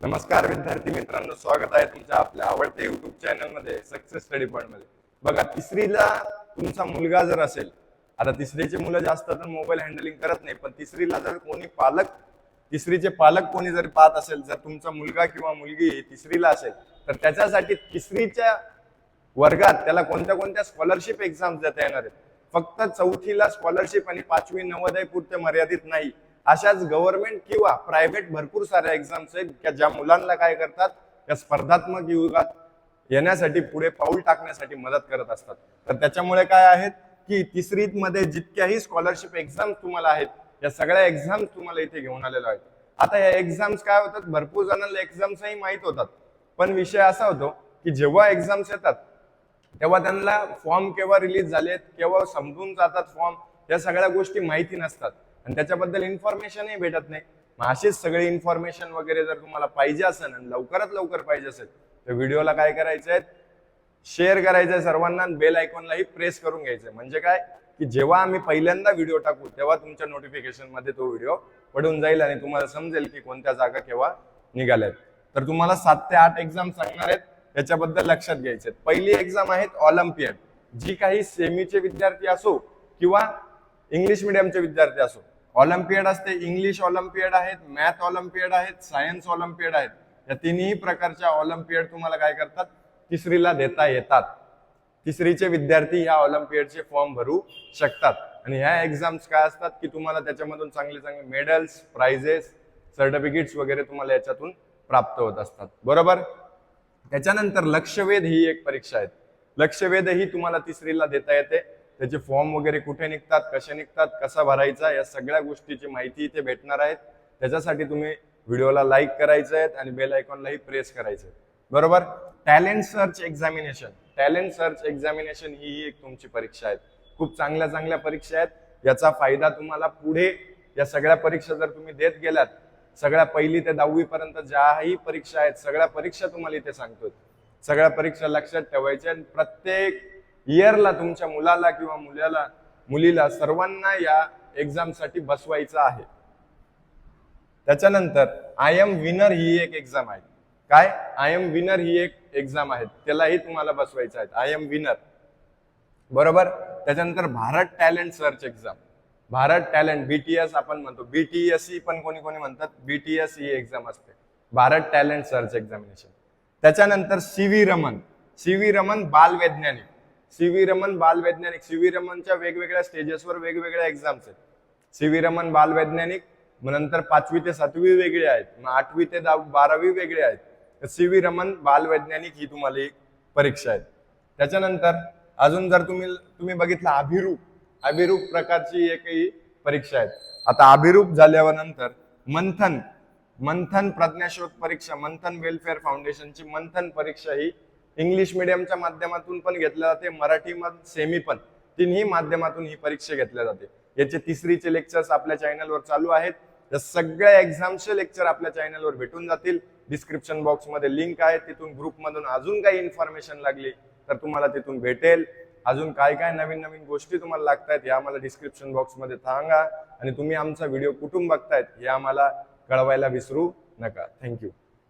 नमस्कार विद्यार्थी मित्रांनो, स्वागत आहे तुमच्या आपल्या आवडत्या युट्यूब चॅनल मध्ये सक्सेस स्टडी पॉइंट मध्ये। बघा, तिसरीला तुमचा मुलगा जर असेल, आता तिसरीचे मुलं जास्त तर मोबाईल हँडलिंग करत नाही, पण तिसरीला जर कोणी तिसरीचे पालक कोणी जर पाहत असेल, जर तुमचा मुलगा किंवा मुलगी तिसरीला असेल तर त्याच्यासाठी तिसरीच्या वर्गात त्याला कोणत्या कोणत्या स्कॉलरशिप एक्झाम्स देता येणार आहेत। फक्त चौथीला स्कॉलरशिप आणि 5वी नवोदय पुरते मर्यादित नाही, अशाच गव्हर्नमेंट किंवा प्रायव्हेट भरपूर साऱ्या एक्झाम्स आहेत की ज्या मुलांना काय करतात, या स्पर्धात्मक युगात येण्यासाठी पुढे पाऊल टाकण्यासाठी मदत करत असतात। तर त्याच्यामुळे काय आहेत की तिसरीत मध्ये जितक्याही स्कॉलरशिप एक्झाम्स तुम्हाला आहेत, या सगळ्या एक्झाम्स तुम्हाला इथे घेऊन आलेलो आहेत। आता या एक्झाम्स काय होतात, भरपूर जणांना एक्झाम्सही माहित होतात, पण विषय असा होतो की जेव्हा एक्झाम्स येतात तेव्हा त्यांना फॉर्म केव्हा रिलीज झालेत, केव्हा समजून जातात फॉर्म, या सगळ्या गोष्टी माहिती नसतात आणि त्याच्याबद्दल इन्फॉर्मेशनही भेटत नाही। मग अशीच सगळी इन्फॉर्मेशन वगैरे जर तुम्हाला पाहिजे असेल आणि लवकरात लवकर पाहिजे असेल तर व्हिडिओला काय करायचंय, शेअर करायचंय सर्वांना, बेल आयकॉनलाही प्रेस करून घ्यायचंय। म्हणजे काय की जेव्हा आम्ही पहिल्यांदा व्हिडिओ टाकू तेव्हा तुमच्या नोटिफिकेशन मध्ये तो व्हिडिओ पडून जाईल आणि तुम्हाला समजेल की कोणत्या जागा केव्हा निघाल्यात। तर तुम्हाला 7 ते 8 एक्झाम सांगणार आहेत, त्याच्याबद्दल लक्षात घ्यायचे। पहिली एक्झाम आहे ऑलिम्पियड, जी काही सेमीचे विद्यार्थी असो किंवा इंग्लिश मिडियमचे विद्यार्थी असो, ऑलिम्पियड असते। इंग्लिश ऑलिम्पियड आहेत, मॅथ ऑलिम्पियड आहेत, सायन्स ऑलिम्पियड आहेत। या तिन्ही प्रकारच्या ऑलिम्पियड तुम्हाला काय करतात, तिसरीला देता येतात। तिसरीचे विद्यार्थी ह्या ऑलिम्पियडचे फॉर्म भरू शकतात आणि ह्या एक्झाम्स काय असतात की तुम्हाला त्याच्यामधून चांगले चांगले मेडल्स, प्राइजेस, सर्टिफिकेट्स वगैरे तुम्हाला याच्यातून प्राप्त होत असतात, बरोबर। त्याच्यानंतर लक्षवेध ही एक परीक्षा आहे। लक्षवेध ही तुम्हाला तिसरीला देता येते। त्याचे फॉर्म वगैरे कुठे निघतात, कसे निघतात, कसा भरायचा, या सगळ्या गोष्टीची माहिती इथे भेटणार आहे। त्याच्यासाठी तुम्ही व्हिडिओला लाईक करायचं आहे आणि बेल आयकॉनलाही प्रेस करायचं आहे, बरोबर। Talent search examination, talent search examination ही एक तुमची परीक्षा आहे। खूप चांगल्या चांगल्या परीक्षा आहेत, याचा फायदा तुम्हाला पुढे या सगळ्या परीक्षा जर तुम्ही देत गेलात, सगळ्या 1ली ते 10वी पर्यंत ज्याही परीक्षा आहेत, सगळ्या परीक्षा तुम्हाला इथे सांगतो। सगळ्या परीक्षा लक्षात ठेवायच्या आणि प्रत्येक इयरला तुमच्या मुलाला किंवा मुलीला सर्वांना या एक्झाम साठी बसवायचं आहे। त्याच्यानंतर आय एम विनर ही एक एक्झाम आहे। काय, आय एम विनर ही एक एक्झाम आहे, त्यालाही तुम्हाला बसवायचं आहे, आय एम विनर, बरोबर। त्याच्यानंतर Bharat talent search exam, Bharat talent, BTS आपण म्हणतो, बीटीएससी पण कोणी कोणी म्हणतात, बीटीएस ही एक्झाम असते, भारत टॅलेंट सर्च एक्झामिनेशन। त्याच्यानंतर सीव्ही रमन बाल वैज्ञानिक, सीव्ही रमन बाल वैज्ञानिक, सीव्ही रमनच्या वेगवेगळ्या स्टेजेसवर वेगवेगळ्या एक्झाम्स आहेत। सीव्ही रमन बाल वैज्ञानिक, मग नंतर 5वी ते 7वी वेगळे आहेत, मग 8वी ते 12वी वेगळे आहेत। सीव्ही रमन बाल वैज्ञानिक ही तुम्हाला एक परीक्षा आहे। त्याच्यानंतर अजून जर तुम्ही बघितलं अभिरूप प्रकारची एकही परीक्षा आहे। आता अभिरूप झाल्यावर नंतर मंथन प्रज्ञाशोध परीक्षा, मंथन वेलफेअर फाउंडेशनची मंथन परीक्षा ही इंग्लिश मिडियमच्या माध्यमातून पण घेतल्या जाते, मराठी मध्ये सेमी पण, तिन्ही माध्यमातून ही परीक्षा घेतल्या जाते। याचे तिसरीचे लेक्चर्स आपल्या चॅनलवर चालू आहेत। या सगळ्या एक्झामचे लेक्चर आपल्या चॅनलवर भेटून जातील। डिस्क्रिप्शन बॉक्स मध्ये लिंक आहे, तिथून ग्रुप मधून अजून काही इन्फॉर्मेशन लागली तर तुम्हाला तिथून भेटेल। अजून काय काय नवीन नवीन गोष्टी तुम्हाला लागतायत हे आम्हाला डिस्क्रिप्शन बॉक्स मध्ये सांगा आणि तुम्ही आमचा व्हिडिओ कुठून बघतायत हे आम्हाला कळवायला विसरू नका। थँक्यू।